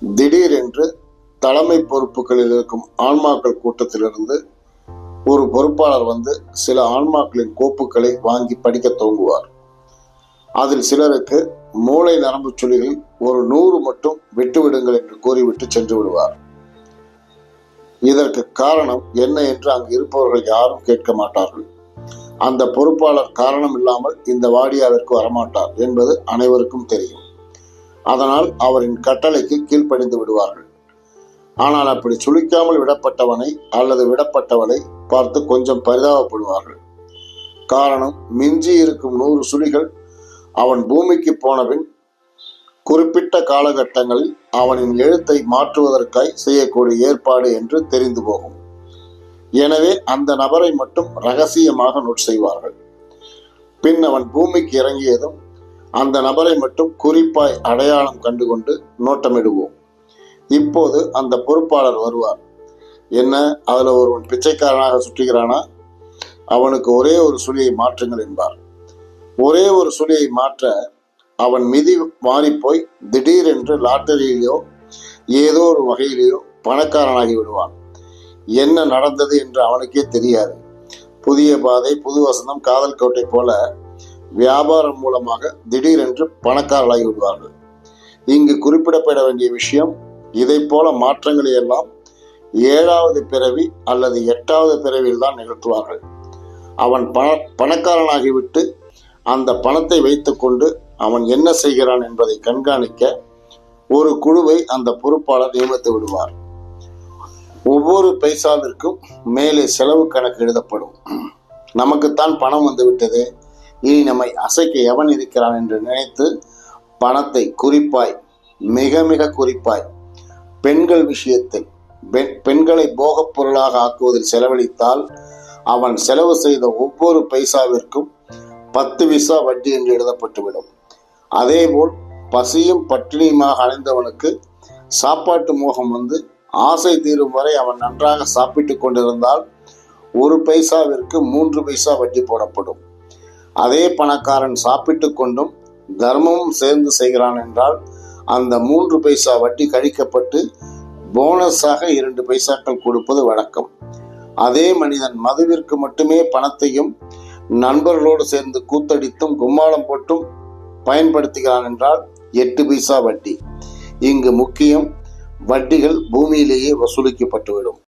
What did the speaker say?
திடீரென்று தலைமை பொறுப்புகளில் இருக்கும் ஆன்மாக்கள் கூட்டத்திலிருந்து ஒரு பொறுப்பாளர் வந்து சில ஆன்மாக்களின் கோப்புகளை வாங்கி படிக்க துவங்குவார். அதில் சிலருக்கு மூளை நரம்பு சுழிகளில் ஒரு 100 மட்டும் விட்டுவிடுங்கள் என்று கூறிவிட்டு சென்று விடுவார். இதற்கு காரணம் என்ன என்று அங்கு இருப்பவர்கள் யாரும் கேட்க மாட்டார்கள். அந்த பொறுப்பாளர் காரணம் இல்லாமல் இந்த வாடியாவிற்கு வரமாட்டார் என்பது அனைவருக்கும் தெரியும். அதனால் அவரின் கட்டளைக்கு கீழ்ப்படிந்து விடுவார்கள். ஆனால் அப்படி சுழிக்காமல் விடப்பட்டவனை அல்லது விடப்பட்டவளை பார்த்து கொஞ்சம் பரிதாபப்படுவார்கள். காரணம், மிஞ்சி இருக்கும் 100 சுழிகள் அவன் பூமிக்கு போனபின் குறிப்பிட்ட காலகட்டங்களில் அவனின் எழுத்தை மாற்றுவதற்காய் செய்யக்கூடிய ஏற்பாடு என்று தெரிந்து போகும். எனவே அந்த நபரை மட்டும் ரகசியமாக நோட் செய்வார்கள். பின் அவன் பூமிக்கு இறங்கியதும் அந்த நபரை மட்டும் குறிப்பாய் அடையாளம் கண்டுகொண்டு நோட்டமிடுவோம். இப்போது அந்த பொறுப்பாளர் வருவார். என்ன, அதுல ஒருவன் பிச்சைக்காரனாக சுற்றுகிறானா? அவனுக்கு ஒரே ஒரு சுழியை மாற்றுங்கள் என்பார். ஒரே ஒரு சுழியை மாற்ற அவன் மிதி மாறிப்போய் திடீரென்று லாட்டரியிலோ ஏதோ ஒரு வகையிலேயோ பணக்காரனாகி விடுவான். என்ன நடந்தது என்று அவனுக்கே தெரியாது. புதிய பாதை, புது வசந்தம், காதல் கோட்டை போல வியாபாரம் மூலமாக திடீரென்று பணக்காரர்களாகி விடுவார்கள். இங்கு குறிப்பிடப்பட வேண்டிய விஷயம், இதை போல மாற்றங்களை எல்லாம் 7வது பிறவி அல்லது 8வது பிறவியில் தான் நிகழ்த்துவார்கள். அவன் பணக்காரனாகிவிட்டு அந்த பணத்தை வைத்துக்கொண்டு அவன் என்ன செய்கிறான் என்பதை கண்காணிக்க ஒரு குழுவை அந்த பொறுப்பாளர் நியமித்து விடுவார். ஒவ்வொரு பைசாவிற்கும் மேலே செலவு கணக்கு எழுதப்படும். நமக்குத்தான் பணம் வந்து விட்டது, இனி நம்மை அசைக்க எவன் இருக்கிறான் என்று நினைத்து பணத்தை குறிப்பாய், மிக மிக குறிப்பாய் பெண்கள் விஷயத்தில் பெண்களை போகப் பொருளாக ஆக்குவதில் செலவழித்தால் அவன் செலவு செய்த ஒவ்வொரு பைசாவிற்கும் 10 பைசா வட்டி என்று எழுதப்பட்டுவிடும். அதேபோல் பசியும் பட்டினியுமாக அடைந்தவனுக்கு சாப்பாட்டு மோகம் வந்து ஆசை தீரும் வரை அவன் நன்றாக சாப்பிட்டு கொண்டிருந்தால் 1 பைசாவிற்கு 3 பைசா வட்டி போடப்படும். அதே பணக்காரன் சாப்பிட்டு கொண்டும் தர்மமும் சேர்ந்து செய்கிறான் என்றால் அந்த 3 பைசா வட்டி கழிக்கப்பட்டு போனஸாக 2 பைசாக்கள் கொடுப்பது வழக்கம். அதே மனிதன் மதுவிற்கு மட்டுமே பணத்தையும் நண்பர்களோடு சேர்ந்து கூத்தடித்தும் கும்மாளம் போட்டும் பயன்படுத்துகிறான் என்றால் 8 பைசா வட்டி. இங்கு முக்கியம், வட்டிகள் பூமியிலேயே வசூலிக்கப்பட்டுவிடும்.